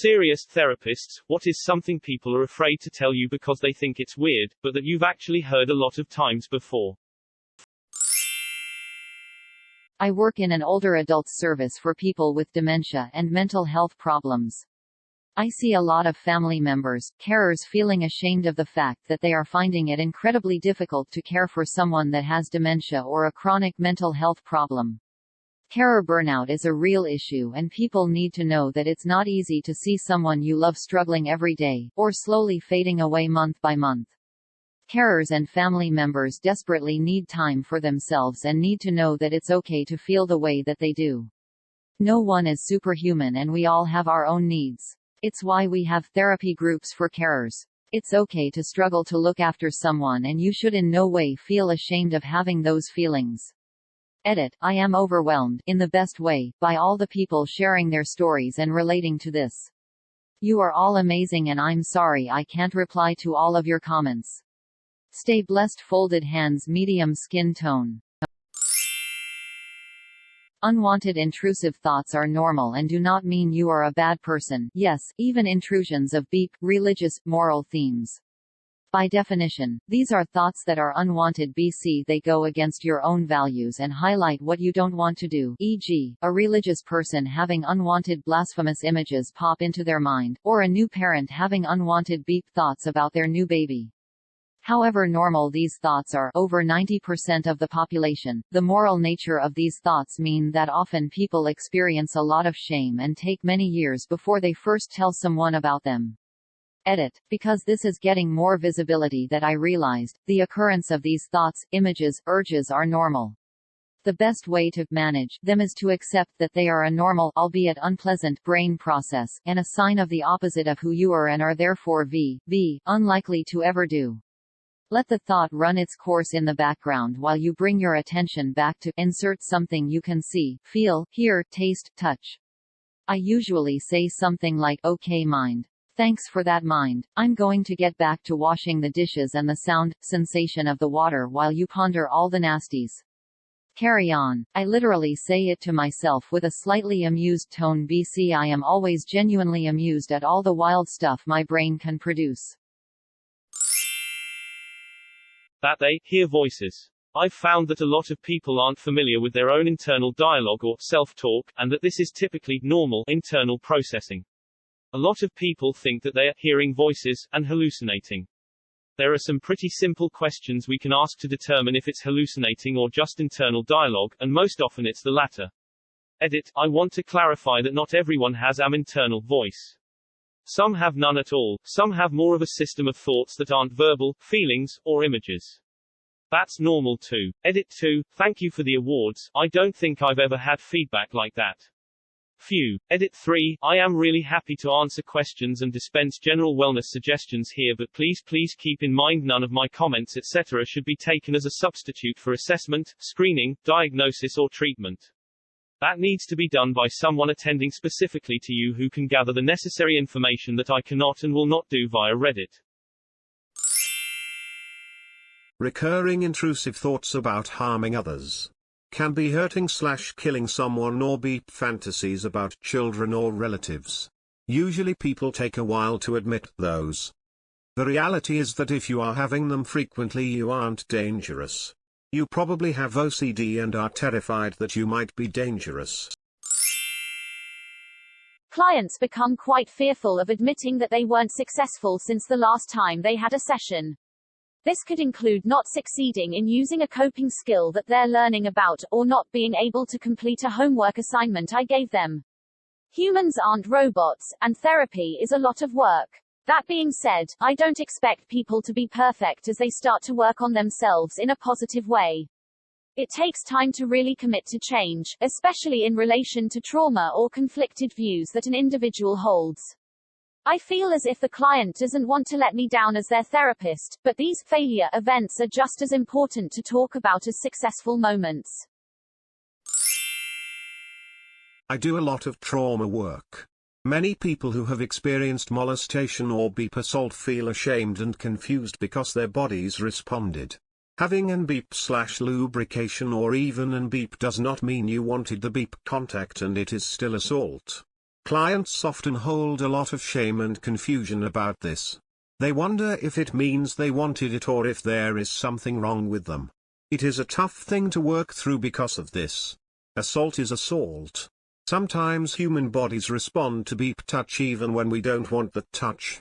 Serious therapists, what is something people are afraid to tell you because they think it's weird, but that you've actually heard a lot of times before? I work in an older adults service for people with dementia and mental health problems. I see a lot of family members, carers feeling ashamed of the fact that they are finding it incredibly difficult to care for someone that has dementia or a chronic mental health problem. Carer burnout is a real issue, and people need to know that it's not easy to see someone you love struggling every day, or slowly fading away month by month. Carers and family members desperately need time for themselves and need to know that it's okay to feel the way that they do. No one is superhuman and we all have our own needs. It's why we have therapy groups for carers. It's okay to struggle to look after someone, and you should in no way feel ashamed of having those feelings. Edit. I am overwhelmed, in the best way, by all the people sharing their stories and relating to this. You are all amazing and I'm sorry I can't reply to all of your comments. Stay blessed. Folded hands, medium skin tone. Unwanted intrusive thoughts are normal and do not mean you are a bad person. Yes, even intrusions of deep, religious, moral themes. By definition, these are thoughts that are unwanted bc they go against your own values and highlight what you don't want to do, e.g., a religious person having unwanted blasphemous images pop into their mind, or a new parent having unwanted beep thoughts about their new baby. However normal these thoughts are, over 90% of the population, the moral nature of these thoughts mean that often people experience a lot of shame and take many years before they first tell someone about them. Edit. Because this is getting more visibility that I realized, the occurrence of these thoughts, images, urges are normal. The best way to manage them is to accept that they are a normal, albeit unpleasant, brain process, and a sign of the opposite of who you are and are therefore unlikely to ever do. Let the thought run its course in the background while you bring your attention back to insert something you can see, feel, hear, taste, touch. I usually say something like, okay mind. Thanks for that mind. I'm going to get back to washing the dishes, and the sound, sensation of the water while you ponder all the nasties. Carry on. I literally say it to myself with a slightly amused tone bc I am always genuinely amused at all the wild stuff my brain can produce. That they hear voices. I've found that a lot of people aren't familiar with their own internal dialogue or self-talk, and that this is typically normal internal processing. A lot of people think that they are hearing voices and hallucinating. There are some pretty simple questions we can ask to determine if it's hallucinating or just internal dialogue, and most often it's the latter. Edit. I want to clarify that not everyone has an internal voice. Some have none at all, some have more of a system of thoughts that aren't verbal, feelings, or images. That's normal too. Edit 2. Thank you for the awards. I don't think I've ever had feedback like that. Phew. Edit 3. I am really happy to answer questions and dispense general wellness suggestions here, but please keep in mind none of my comments etc. should be taken as a substitute for assessment, screening, diagnosis or treatment. That needs to be done by someone attending specifically to you who can gather the necessary information that I cannot and will not do via Reddit. Recurring intrusive thoughts about harming others can be hurting/killing someone, or be fantasies about children or relatives. Usually people take a while to admit those. The reality is that if you are having them frequently, you aren't dangerous. You probably have OCD and are terrified that you might be dangerous. Clients become quite fearful of admitting that they weren't successful since the last time they had a session. This could include not succeeding in using a coping skill that they're learning about, or not being able to complete a homework assignment I gave them. Humans aren't robots, and therapy is a lot of work. That being said, I don't expect people to be perfect as they start to work on themselves in a positive way. It takes time to really commit to change, especially in relation to trauma or conflicted views that an individual holds. I feel as if the client doesn't want to let me down as their therapist, but these failure events are just as important to talk about as successful moments. I do a lot of trauma work. Many people who have experienced molestation or beep assault feel ashamed and confused because their bodies responded. Having an beep/lubrication or even an beep does not mean you wanted the beep contact, and it is still assault. Clients often hold a lot of shame and confusion about this. They wonder if it means they wanted it or if there is something wrong with them. It is a tough thing to work through because of this. Assault is assault. Sometimes human bodies respond to beep touch even when we don't want the touch.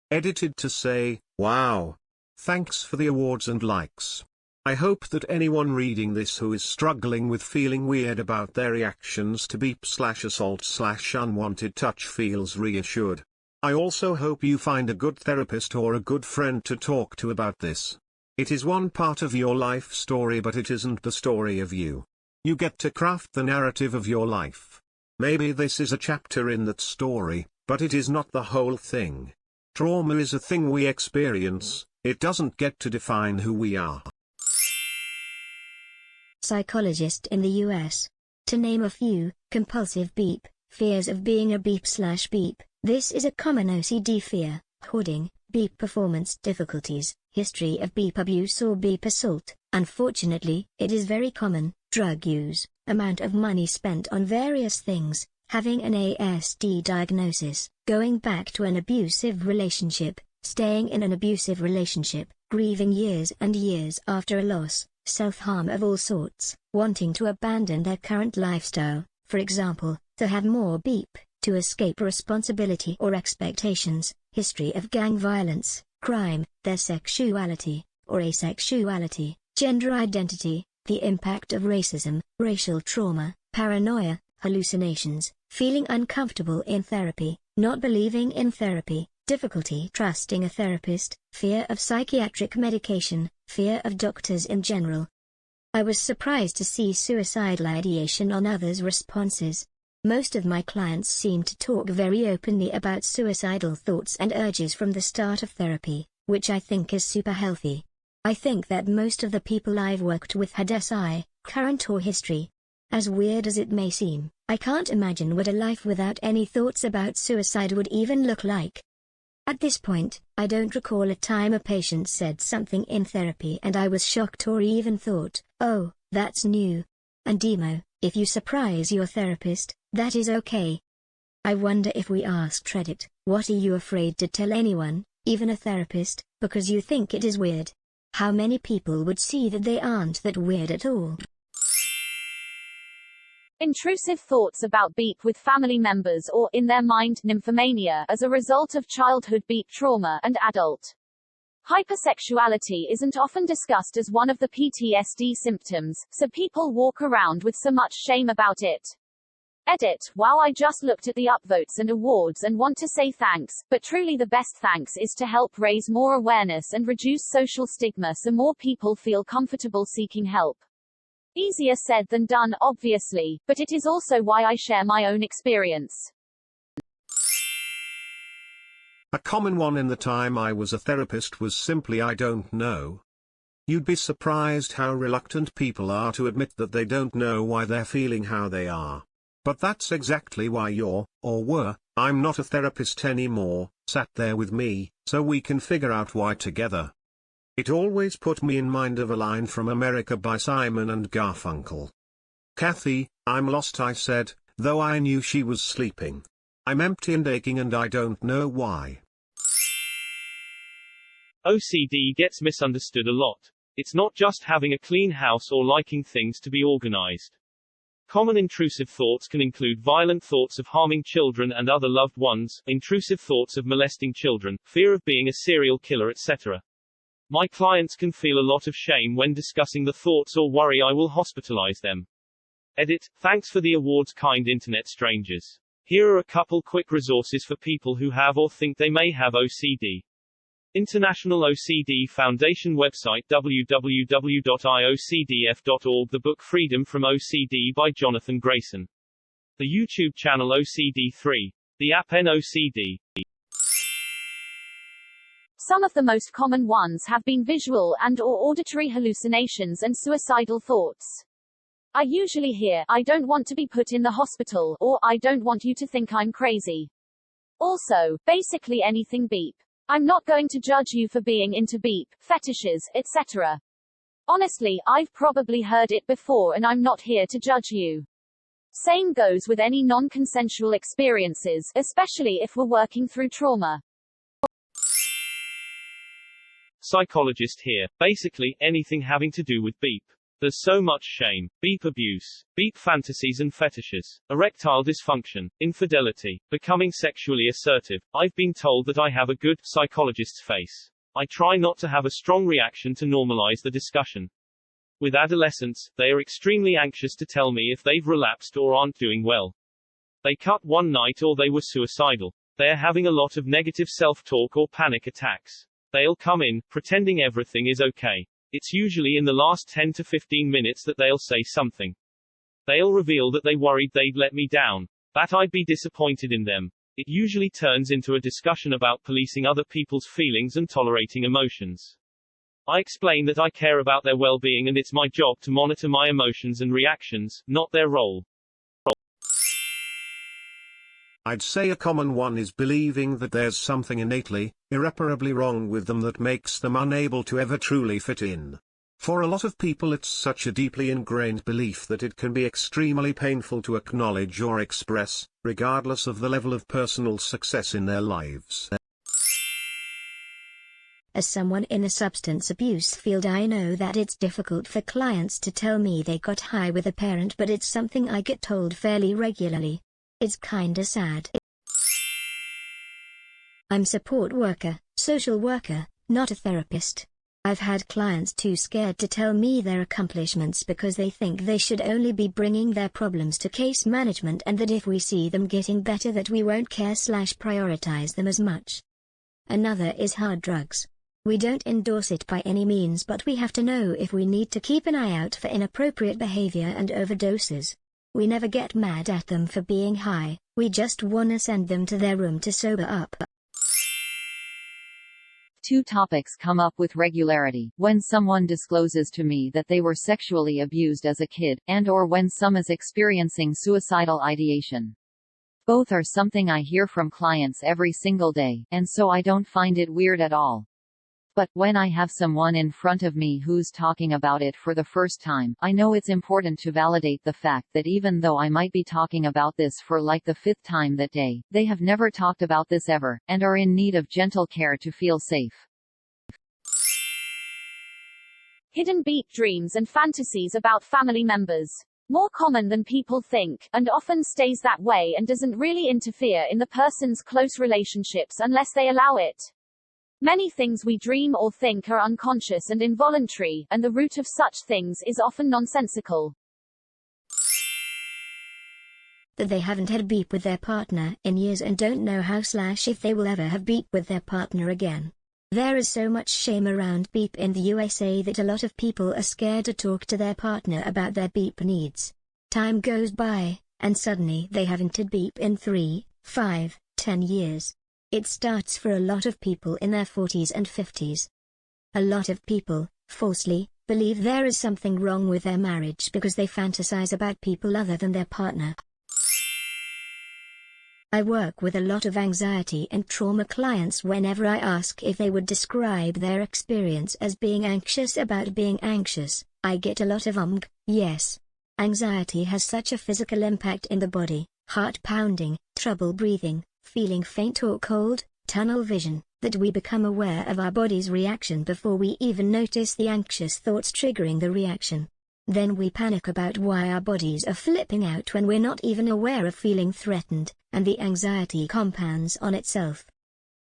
Edited to say, wow. Thanks for the awards and likes. I hope that anyone reading this who is struggling with feeling weird about their reactions to beep/assault/unwanted touch feels reassured. I also hope you find a good therapist or a good friend to talk to about this. It is one part of your life story, but it isn't the story of you. You get to craft the narrative of your life. Maybe this is a chapter in that story, but it is not the whole thing. Trauma is a thing we experience, it doesn't get to define who we are. Psychologist in the US. To name a few: compulsive beep, fears of being a beep/beep. This is a common OCD fear. Hoarding, beep performance difficulties, history of beep abuse or beep assault. Unfortunately, it is very common. Drug use, amount of money spent on various things, having an ASD diagnosis, going back to an abusive relationship, staying in an abusive relationship, grieving years and years after a loss, self-harm of all sorts, wanting to abandon their current lifestyle, for example, to have more beep, to escape responsibility or expectations, history of gang violence, crime, their sexuality, or asexuality, gender identity, the impact of racism, racial trauma, paranoia, hallucinations, feeling uncomfortable in therapy, not believing in therapy, difficulty trusting a therapist, fear of psychiatric medication, fear of doctors in general. I was surprised to see suicidal ideation on others' responses. Most of my clients seem to talk very openly about suicidal thoughts and urges from the start of therapy, which I think is super healthy. I think that most of the people I've worked with had SI, current or history. As weird as it may seem, I can't imagine what a life without any thoughts about suicide would even look like. At this point, I don't recall a time a patient said something in therapy and I was shocked or even thought, oh, that's new. And Demo, if you surprise your therapist, that is okay. I wonder if we asked Reddit, what are you afraid to tell anyone, even a therapist, because you think it is weird? How many people would see that they aren't that weird at all? Intrusive thoughts about beep with family members or, in their mind, nymphomania as a result of childhood beep trauma and adult hypersexuality isn't often discussed as one of the PTSD symptoms, so people walk around with so much shame about it. Edit: wow, I just looked at the upvotes and awards and want to say thanks, but truly the best thanks is to help raise more awareness and reduce social stigma so more people feel comfortable seeking help. Easier said than done, obviously, but it is also why I share my own experience. A common one in the time I was a therapist was simply I don't know. You'd be surprised how reluctant people are to admit that they don't know why they're feeling how they are. But that's exactly why you're, or were, I'm not a therapist anymore, sat there with me, so we can figure out why together. It always put me in mind of a line from America by Simon and Garfunkel. Kathy, I'm lost, I said, though I knew she was sleeping. I'm empty and aching and I don't know why. OCD gets misunderstood a lot. It's not just having a clean house or liking things to be organized. Common intrusive thoughts can include violent thoughts of harming children and other loved ones, intrusive thoughts of molesting children, fear of being a serial killer, etc. My clients can feel a lot of shame when discussing the thoughts or worry I will hospitalize them. Edit: thanks for the awards, kind internet strangers. Here are a couple quick resources for people who have or think they may have OCD. International OCD Foundation website www.iocdf.org. The book Freedom from OCD by Jonathan Grayson. The YouTube channel OCD3. The app NOCD. Some of the most common ones have been visual and/or auditory hallucinations and suicidal thoughts. I usually hear, "I don't want to be put in the hospital," or "I don't want you to think I'm crazy." Also, basically anything beep. "I'm not going to judge you for being into beep, fetishes, etc." Honestly, I've probably heard it before and I'm not here to judge you. Same goes with any non-consensual experiences, especially if we're working through trauma. Psychologist here. Basically, anything having to do with beep. There's so much shame, beep abuse, beep fantasies and fetishes, erectile dysfunction, infidelity, becoming sexually assertive. I've been told that I have a good psychologist's face. I try not to have a strong reaction to normalize the discussion. With adolescents, they are extremely anxious to tell me if they've relapsed or aren't doing well. They cut one night or they were suicidal. They are having a lot of negative self-talk or panic attacks. They'll come in, pretending everything is okay. It's usually in the last 10 to 15 minutes that they'll say something. They'll reveal that they worried they'd let me down, that I'd be disappointed in them. It usually turns into a discussion about policing other people's feelings and tolerating emotions. I explain that I care about their well-being and it's my job to monitor my emotions and reactions, not their role. I'd say a common one is believing that there's something innately, irreparably wrong with them that makes them unable to ever truly fit in. For a lot of people it's such a deeply ingrained belief that it can be extremely painful to acknowledge or express, regardless of the level of personal success in their lives. As someone in the substance abuse field, I know that it's difficult for clients to tell me they got high with a parent, but it's something I get told fairly regularly. It's kinda sad. I'm support worker, social worker, not a therapist. I've had clients too scared to tell me their accomplishments because they think they should only be bringing their problems to case management, and that if we see them getting better that we won't care/prioritize them as much. Another is hard drugs. We don't endorse it by any means, but we have to know if we need to keep an eye out for inappropriate behavior and overdoses. We never get mad at them for being high, we just wanna send them to their room to sober up. Two topics come up with regularity: when someone discloses to me that they were sexually abused as a kid, and/or when someone is experiencing suicidal ideation. Both are something I hear from clients every single day, and so I don't find it weird at all. But, when I have someone in front of me who's talking about it for the first time, I know it's important to validate the fact that even though I might be talking about this for like the 5th time that day, they have never talked about this ever, and are in need of gentle care to feel safe. Hidden beep dreams and fantasies about family members. More common than people think, and often stays that way and doesn't really interfere in the person's close relationships unless they allow it. Many things we dream or think are unconscious and involuntary, and the root of such things is often nonsensical. That they haven't had beep with their partner in years and don't know how/if they will ever have beep with their partner again. There is so much shame around beep in the USA that a lot of people are scared to talk to their partner about their beep needs. Time goes by, and suddenly they haven't had beep in 3, 5, 10 years. It starts for a lot of people in their 40s and 50s. A lot of people, falsely, believe there is something wrong with their marriage because they fantasize about people other than their partner. I work with a lot of anxiety and trauma clients. Whenever I ask if they would describe their experience as being anxious about being anxious, I get a lot of yes. Anxiety has such a physical impact in the body: heart pounding, trouble breathing, feeling faint or cold, tunnel vision, that we become aware of our body's reaction before we even notice the anxious thoughts triggering the reaction. Then we panic about why our bodies are flipping out when we're not even aware of feeling threatened, and the anxiety compounds on itself.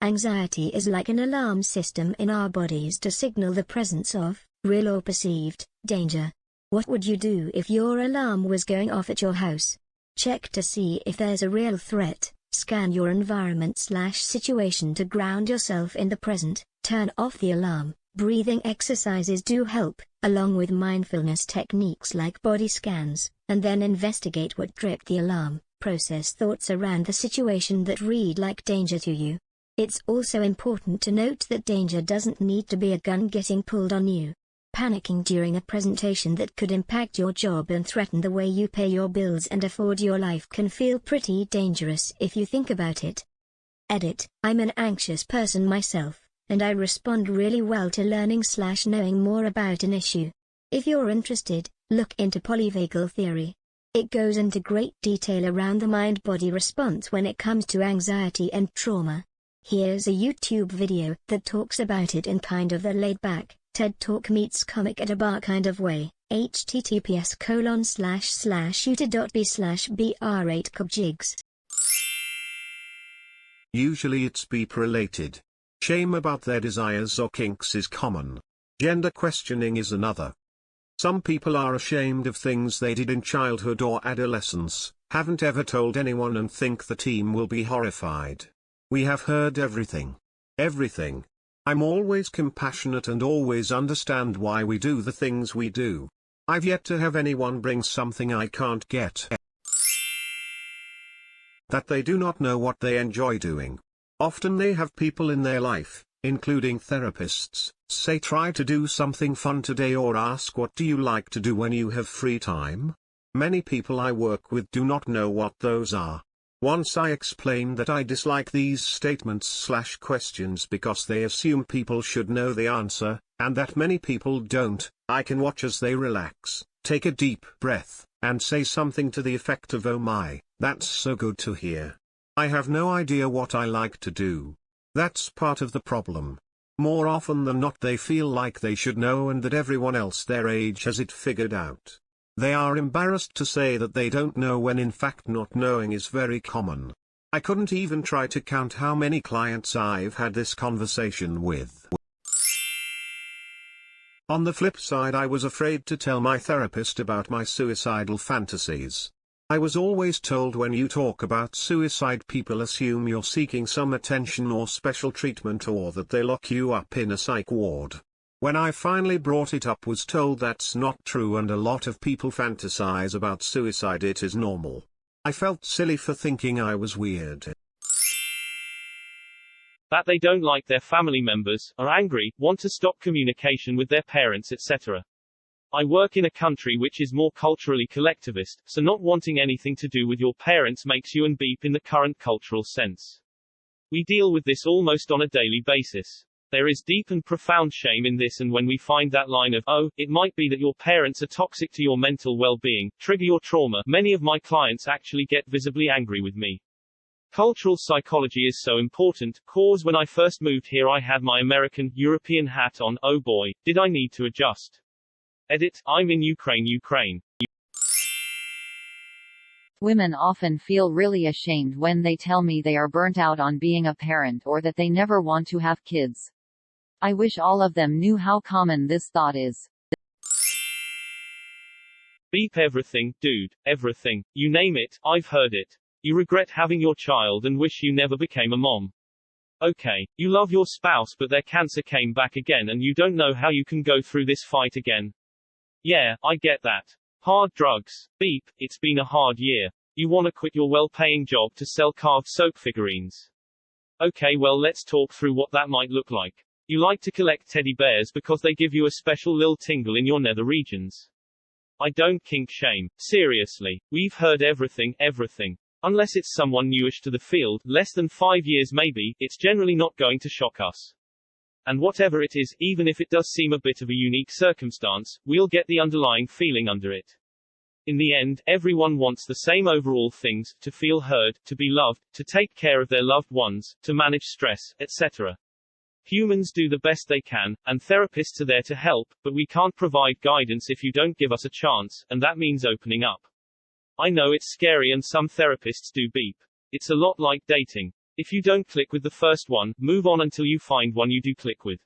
Anxiety is like an alarm system in our bodies to signal the presence of, real or perceived, danger. What would you do if your alarm was going off at your house? Check to see if there's a real threat. Scan your environment/situation to ground yourself in the present. Turn off the alarm. Breathing exercises do help, along with mindfulness techniques like body scans, and then investigate what tripped the alarm. Process thoughts around the situation that read like danger to you. It's also important to note that danger doesn't need to be a gun getting pulled on you. Panicking during a presentation that could impact your job and threaten the way you pay your bills and afford your life can feel pretty dangerous if you think about it. Edit: I'm an anxious person myself, and I respond really well to learning/knowing more about an issue. If you're interested, look into polyvagal theory. It goes into great detail around the mind-body response when it comes to anxiety and trauma. Here's a YouTube video that talks about it in kind of a laid-back, TED Talk meets comic at a bar kind of way. https://youtube.b/br8cobjigs. Usually it's beep related. Shame about their desires or kinks is common. Gender questioning is another. Some people are ashamed of things they did in childhood or adolescence, haven't ever told anyone and think the team will be horrified. We have heard everything. Everything. I'm always compassionate and always understand why we do the things we do. I've yet to have anyone bring something I can't get. That they do not know what they enjoy doing. Often they have people in their life, including therapists, say try to do something fun today or ask what do you like to do when you have free time? Many people I work with do not know what those are. Once I explained that I dislike these statements/questions because they assume people should know the answer, and that many people don't, I can watch as they relax, take a deep breath, and say something to the effect of "Oh my, that's so good to hear. I have no idea what I like to do." That's part of the problem. More often than not they feel like they should know and that everyone else their age has it figured out. They are embarrassed to say that they don't know when in fact not knowing is very common. I couldn't even try to count how many clients I've had this conversation with. On the flip side, I was afraid to tell my therapist about my suicidal fantasies. I was always told when you talk about suicide people assume you're seeking some attention or special treatment or that they lock you up in a psych ward. When I finally brought it up, was told that's not true and a lot of people fantasize about suicide, it is normal. I felt silly for thinking I was weird. That they don't like their family members, are angry, want to stop communication with their parents, etc. I work in a country which is more culturally collectivist, so not wanting anything to do with your parents makes you an beep in the current cultural sense. We deal with this almost on a daily basis. There is deep and profound shame in this, and when we find that line of, "Oh, it might be that your parents are toxic to your mental well-being, trigger your trauma," many of my clients actually get visibly angry with me. Cultural psychology is so important, cause when I first moved here I had my American, European hat on, oh boy, did I need to adjust. Edit, I'm in Ukraine. Women often feel really ashamed when they tell me they are burnt out on being a parent or that they never want to have kids. I wish all of them knew how common this thought is. Beep everything, dude, everything. You name it, I've heard it. You regret having your child and wish you never became a mom. Okay, you love your spouse but their cancer came back again and you don't know how you can go through this fight again. Yeah, I get that. Hard drugs. Beep, it's been a hard year. You want to quit your well-paying job to sell carved soap figurines. Okay, well let's talk through what that might look like. You like to collect teddy bears because they give you a special lil tingle in your nether regions. I don't kink shame. Seriously. We've heard everything. Unless it's someone newish to the field, less than 5 years maybe, it's generally not going to shock us. And whatever it is, even if it does seem a bit of a unique circumstance, we'll get the underlying feeling under it. In the end, everyone wants the same overall things: to feel heard, to be loved, to take care of their loved ones, to manage stress, etc. Humans do the best they can, and therapists are there to help, but we can't provide guidance if you don't give us a chance, and that means opening up. I know it's scary and some therapists do beep. It's a lot like dating. If you don't click with the first one, move on until you find one you do click with.